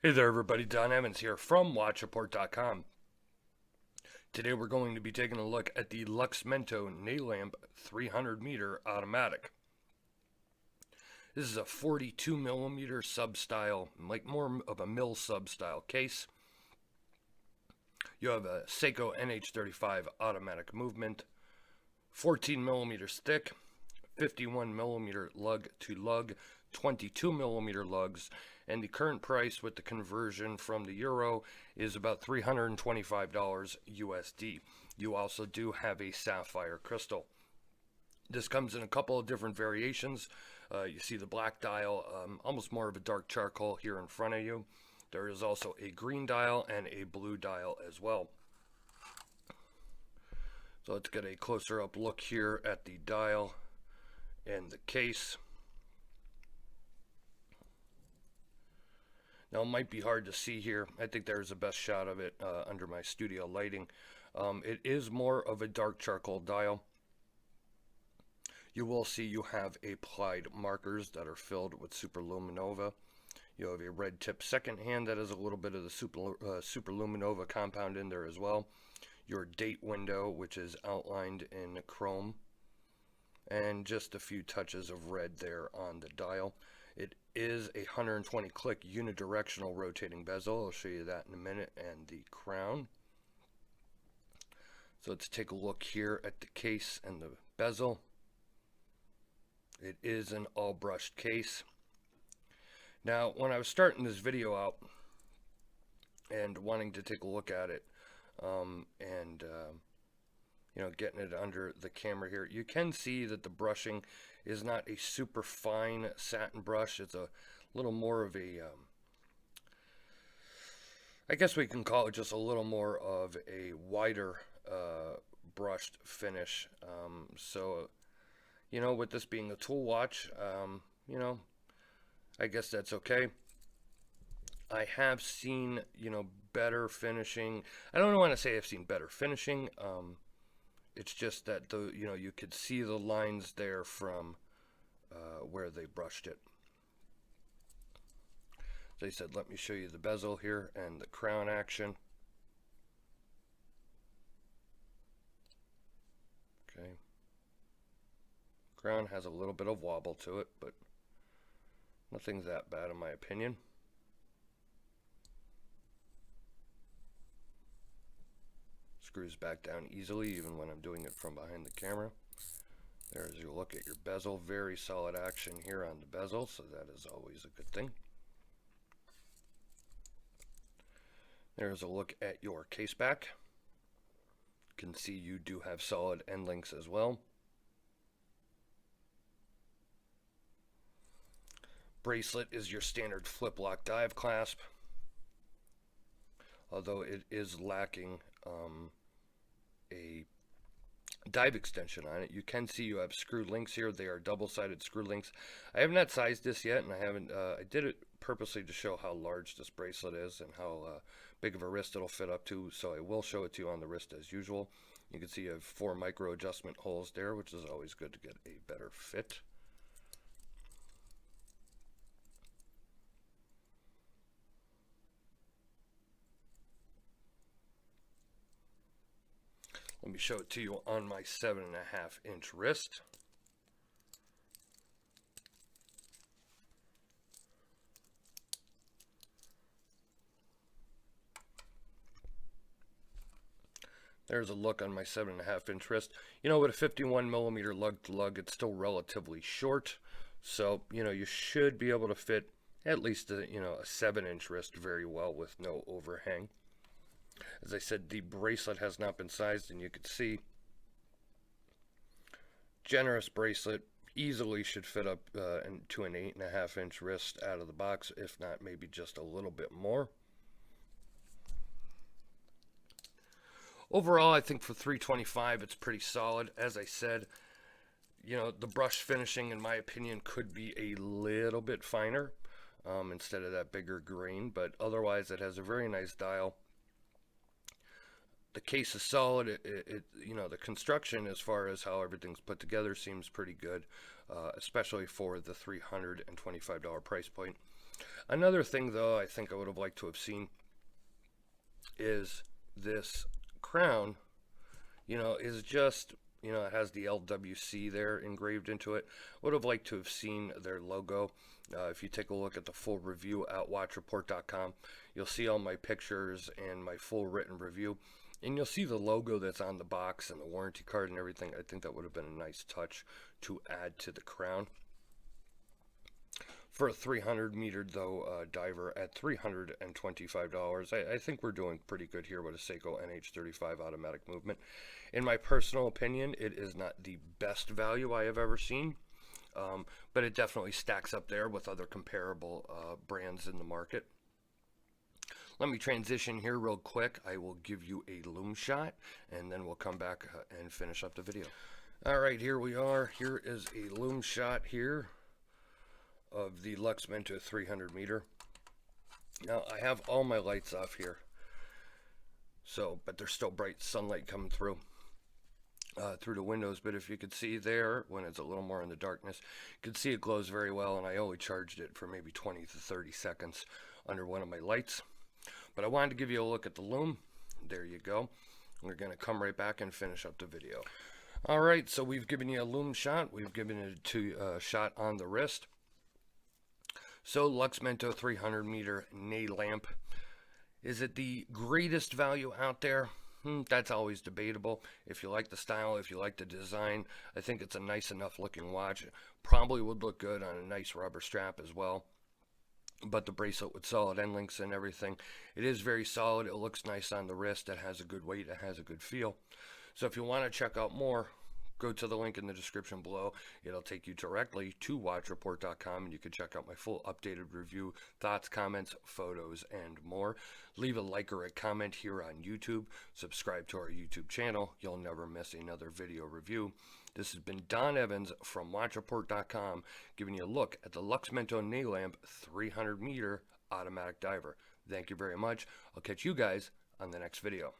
Hey there everybody, Don Evans here from WatchReport.com. Today we're going to be taking a look at the Luxmento Naylamp 300 meter automatic. This is a 42 millimeter sub-style, like more of a mill sub-style case. You have a Seiko NH35 automatic movement, 14 millimeters thick, 51 millimeter lug to lug, 22 millimeter lugs, and the current price with the conversion from the euro is about $325 USD. You also do have a sapphire crystal. This comes in a couple of different variations. You see the black dial, almost more of a dark charcoal here in front of you. There is also a green dial and a blue dial as well. So let's get a closer up look here at the dial and the case. Now it might be hard to see here. I think there's the best shot of it under my studio lighting. It is more of a dark charcoal dial. You will see you have applied markers that are filled with superluminova. You have a red tip second hand that has a little bit of the superluminova compound in there as well. Your date window, which is outlined in chrome, and just a few touches of red there on the dial. It is a 120 click unidirectional rotating bezel. I'll show you that in a minute, and the crown. So let's take a look here at the case and the bezel. It is an all brushed case. Now, when I was starting this video out and wanting to take a look at it, getting it under the camera here, you can see that the brushing is not a super fine satin brush. It's a little more of a, I guess we can call it just a little more of a wider brushed finish. With this being a tool watch, I guess that's okay. I have seen, better finishing. I don't want to say I've seen better finishing. It's just that you could see the lines there from where they brushed it. As I said, let me show you the bezel here and the crown action. Okay. Crown has a little bit of wobble to it, but nothing that bad in my opinion. Screws back down easily even when I'm doing it from behind the camera. There's your look at your bezel. Very solid action here on the bezel, so that is always a good thing. There's a look at your case back. You can see you do have solid end links as well. Bracelet is your standard flip lock dive clasp, although it is lacking a dive extension on it. You can see you have screw links here. They are double-sided screw links. I have not sized this yet, and I did it purposely to show how large this bracelet is and how big of a wrist it'll fit up to, so I will show it to you on the wrist as usual. You can see you have 4 micro adjustment holes there, which is always good to get a better fit. Let me show it to you on my 7.5-inch wrist. There's a look on my 7.5-inch wrist. With a 51 millimeter lug to lug, it's still relatively short. So, you should be able to fit at least a 7-inch wrist very well with no overhang. As I said, the bracelet has not been sized, and you can see generous bracelet easily should fit up into an 8.5-inch wrist out of the box, if not maybe just a little bit more. Overall, I think for $325 it's pretty solid. As I said, the brush finishing in my opinion could be a little bit finer instead of that bigger grain, but otherwise it has a very nice dial. The case is solid. The construction as far as how everything's put together seems pretty good, especially for the $325 price point. Another thing, though, I think I would have liked to have seen is this crown. Is just, it has the LWC there engraved into it. Would have liked to have seen their logo. If you take a look at the full review at watchreport.com, you'll see all my pictures and my full written review. And you'll see the logo that's on the box and the warranty card and everything. I think that would have been a nice touch to add to the crown. For a 300 meter, though, diver at $325, I think we're doing pretty good here with a Seiko NH35 automatic movement. In my personal opinion, it is not the best value I have ever seen, but it definitely stacks up there with other comparable brands in the market. Let me transition here real quick. I will give you a loom shot, and then we'll come back and finish up the video. All right, here we are. Here is a loom shot here of the Luxmento 300 meter. Now, I have all my lights off here, but there's still bright sunlight coming through the windows. But if you could see there, when it's a little more in the darkness, you can see it glows very well, and I only charged it for maybe 20 to 30 seconds under one of my lights. But I wanted to give you a look at the loom. There you go. We're going to come right back and finish up the video. All right, so we've given you a loom shot. We've given it a shot on the wrist. So Luxmento 300 meter Naylamp. Is it the greatest value out there? That's always debatable. If you like the style, if you like the design, I think it's a nice enough looking watch. It probably would look good on a nice rubber strap as well. But the bracelet with solid end links and everything, it is very solid. It looks nice on the wrist. It has a good weight. It has a good feel. So if you want to check out more, go to the link in the description below. It'll take you directly to watchreport.com, and you can check out my full updated review, thoughts, comments, photos, and more. Leave a like or a comment here on YouTube. Subscribe to our YouTube channel. You'll never miss another video review. This has been Don Evans from watchreport.com, giving you a look at the Luxmento Naylamp 300 meter automatic diver. Thank you very much. I'll catch you guys on the next video.